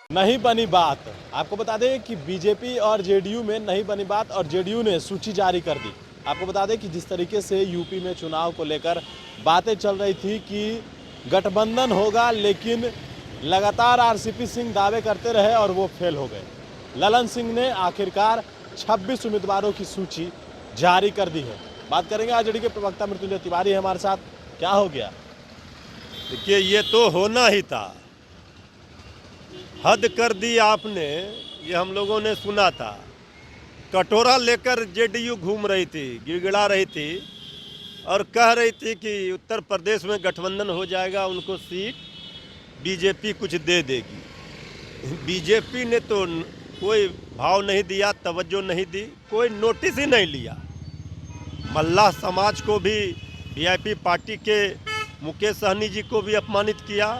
नहीं बनी बात। आपको बता दें कि बीजेपी और जेडीयू में नहीं बनी बात और जेडीयू ने सूची जारी कर दी। आपको बता दें कि जिस तरीके से यूपी में चुनाव को लेकर बातें चल रही थी कि गठबंधन होगा, लेकिन लगातार आरसीपी सिंह दावे करते रहे और वो फेल हो गए। ललन सिंह ने आखिरकार 26 उम्मीदवारों की सूची जारी कर दी है। बात करेंगे आरजेडी के प्रवक्ता मृत्युंजय तिवारी है हमारे साथ। क्या हो गया? देखिए, ये तो होना ही था। हद कर दी आपने, ये हम लोगों ने सुना था। कटोरा लेकर जेडीयू घूम रही थी, गिड़गिड़ा रही थी और कह रही थी कि उत्तर प्रदेश में गठबंधन हो जाएगा, उनको सीट बीजेपी कुछ दे देगी। बीजेपी ने तो कोई भाव नहीं दिया, तवज्जो नहीं दी, कोई नोटिस ही नहीं लिया। मल्लाह समाज को भी, वीआईपी पार्टी के मुकेश सहनी जी को भी अपमानित किया,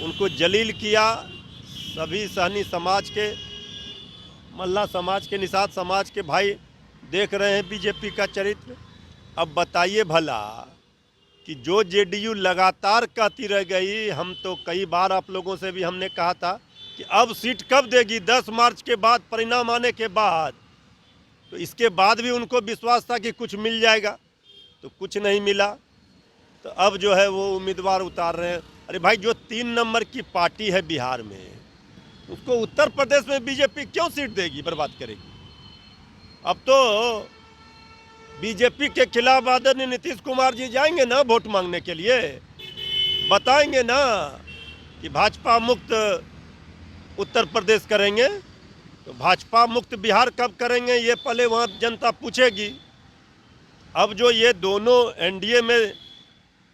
उनको जलील किया। सभी सहनी समाज के, मल्लाह समाज के, निषाद समाज के भाई देख रहे हैं बीजेपी का चरित्र। अब बताइए भला कि जो जेडीयू लगातार कहती रह गई, हम तो कई बार आप लोगों से भी हमने कहा था कि अब सीट कब देगी, 10 मार्च के बाद परिणाम आने के बाद। तो इसके बाद भी उनको विश्वास था कि कुछ मिल जाएगा, तो कुछ नहीं मिला। तो अब जो है वो उम्मीदवार उतार रहे हैं। अरे भाई, जो 3 नंबर की पार्टी है बिहार में, उसको उत्तर प्रदेश में बीजेपी क्यों सीट देगी, बर्बाद करेगी? अब तो बीजेपी के खिलाफ आदरणीय नीतीश कुमार जी जाएंगे ना वोट मांगने के लिए, बताएंगे ना कि भाजपा मुक्त उत्तर प्रदेश करेंगे। तो भाजपा मुक्त बिहार कब करेंगे, ये पहले वहाँ जनता पूछेगी। अब जो ये दोनों एनडीए में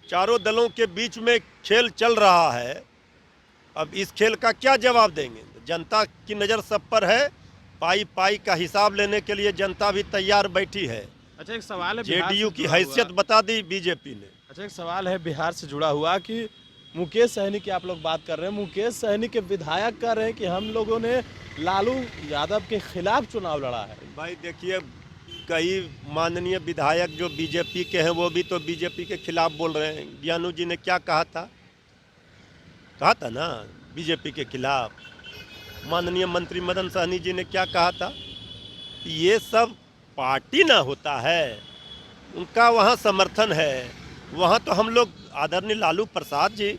चारों दलों के बीच में खेल चल रहा है, अब इस खेल का क्या जवाब देंगे? जनता की नज़र सब पर है। पाई पाई का हिसाब लेने के लिए जनता भी तैयार बैठी है। अच्छा, एक सवाल है, जेडीयू की हैसियत बता दी बीजेपी ने। अच्छा, एक सवाल है बिहार से जुड़ा हुआ कि मुकेश सहनी की आप लोग बात कर रहे हैं। मुकेश सहनी के विधायक कह रहे हैं कि हम लोगों ने लालू यादव के खिलाफ चुनाव लड़ा है। भाई देखिए, कई माननीय विधायक जो बीजेपी के हैं वो भी तो बीजेपी के खिलाफ बोल रहे हैं। ज्ञानू जी ने क्या कहा था ना बीजेपी के खिलाफ। माननीय मंत्री मदन सहनी जी ने क्या कहा था कि ये सब पार्टी ना होता है, उनका वहाँ समर्थन है। वहाँ तो हम लोग आदरणीय लालू प्रसाद जी,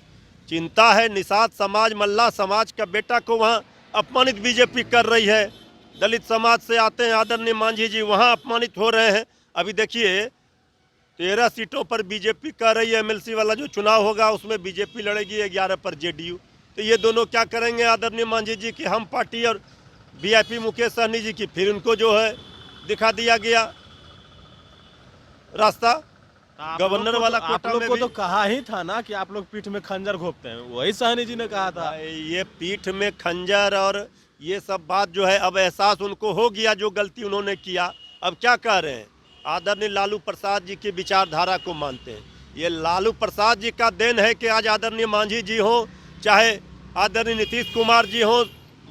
चिंता है निषाद समाज, मल्लाह समाज का बेटा को वहाँ अपमानित बीजेपी कर रही है। दलित समाज से आते हैं आदरणीय मांझी जी, वहाँ अपमानित हो रहे हैं। अभी देखिए 13 सीटों पर बीजेपी कह रही है, एमएलसी वाला जो चुनाव होगा उसमें बीजेपी लड़ेगी, 11 पर जेडीयू। तो ये दोनों क्या करेंगे आदरणीय मांझी जी की हम पार्टी और वीआईपी मुकेश सहनी जी की, फिर उनको जो है दिखा दिया गया रास्ता। गवर्नर वाला कोटा में तो कहा ही था ना कि आप लोग पीठ में खंजर घोंपते हैं, वही सहनी जी ने कहा था। ये पीठ में खंजर और ये सब बात जो है, अब एहसास उनको हो गया जो गलती उन्होंने किया। अब क्या कह रहे हैं, आदरणीय लालू प्रसाद जी की विचारधारा को मानते हैं। ये लालू प्रसाद जी का देन है कि आज आदरणीय मांझी जी हों, चाहे आदरणीय नीतीश कुमार जी हों,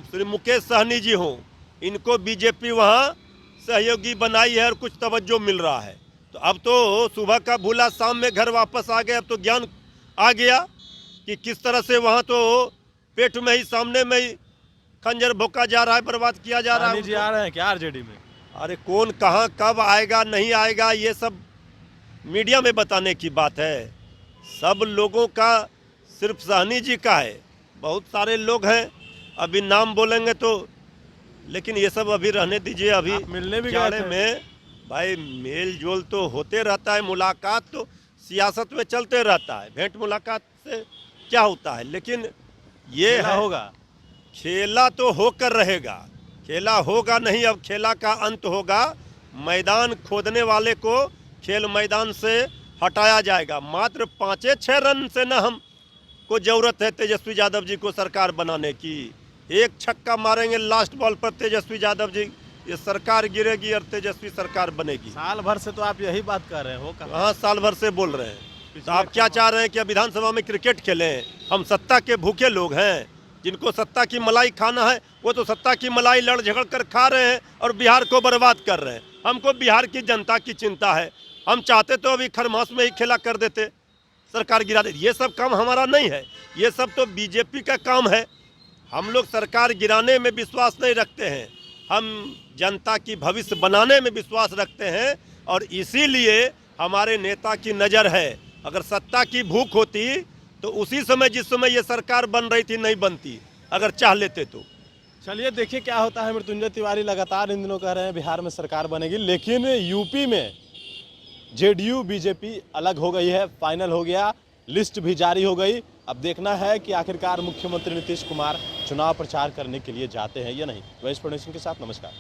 श्री मुकेश सहनी जी हों, इनको बीजेपी वहाँ सहयोगी बनाई है और कुछ तवज्जो मिल रहा है। तो अब तो सुबह का भूला शाम में घर वापस आ गए। अब तो ज्ञान आ गया कि किस तरह से वहाँ तो पेट में ही, सामने में ही खंजर भोंका जा रहा है, बर्बाद किया जा रहा है। जी आ रहे हैं क्या आरजेडी में? अरे कौन कहाँ कब आएगा नहीं आएगा, ये सब मीडिया में बताने की बात है। सब लोगों का सिर्फ सहनी जी का है, बहुत सारे लोग हैं, अभी नाम बोलेंगे तो, लेकिन ये सब अभी रहने दीजिए। अभी मिलने भी जाड़े में भाई मेल जोल तो होते रहता है, मुलाकात तो सियासत में चलते रहता है, भेंट मुलाकात से क्या होता है। लेकिन ये है, होगा खेला तो होकर रहेगा, खेला होगा नहीं, अब खेला का अंत होगा। मैदान खोदने वाले को खेल मैदान से हटाया जाएगा। मात्र 5-6 रन से न हम को जरूरत है तेजस्वी यादव जी को सरकार बनाने की। एक छक्का मारेंगे लास्ट बॉल पर तेजस्वी यादव जी, ये सरकार गिरेगी और तेजस्वी सरकार बनेगी। साल भर से तो आप यही बात कर रहे हो। हाँ, साल भर से बोल रहे हैं। तो आप क्या चाह रहे हैं कि विधानसभा में क्रिकेट खेलें? हम सत्ता के भूखे लोग हैं, जिनको सत्ता की मलाई खाना है वो तो सत्ता की मलाई लड़ झगड़ कर खा रहे हैं और बिहार को बर्बाद कर रहे हैं। हमको बिहार की जनता की चिंता है। हम चाहते तो अभी खरमास में ही खेला कर देते, सरकार गिरा देती। ये सब काम हमारा नहीं है, ये सब तो बीजेपी का काम है। हम लोग सरकार गिराने में विश्वास नहीं रखते हैं, हम जनता की भविष्य बनाने में विश्वास रखते हैं। और इसीलिए हमारे नेता की नज़र है, अगर सत्ता की भूख होती तो उसी समय जिस समय ये सरकार बन रही थी नहीं बनती, अगर चाह लेते तो। चलिए देखिए क्या होता है। मृत्युंजय तिवारी लगातार इन दिनों कह रहे हैं बिहार में सरकार बनेगी, लेकिन यूपी में जेडीयू बीजेपी अलग हो गई है, फाइनल हो गया, लिस्ट भी जारी हो गई। अब देखना है कि आखिरकार मुख्यमंत्री नीतीश कुमार चुनाव प्रचार करने के लिए जाते हैं या नहीं। वैश्व नेशन के साथ नमस्कार।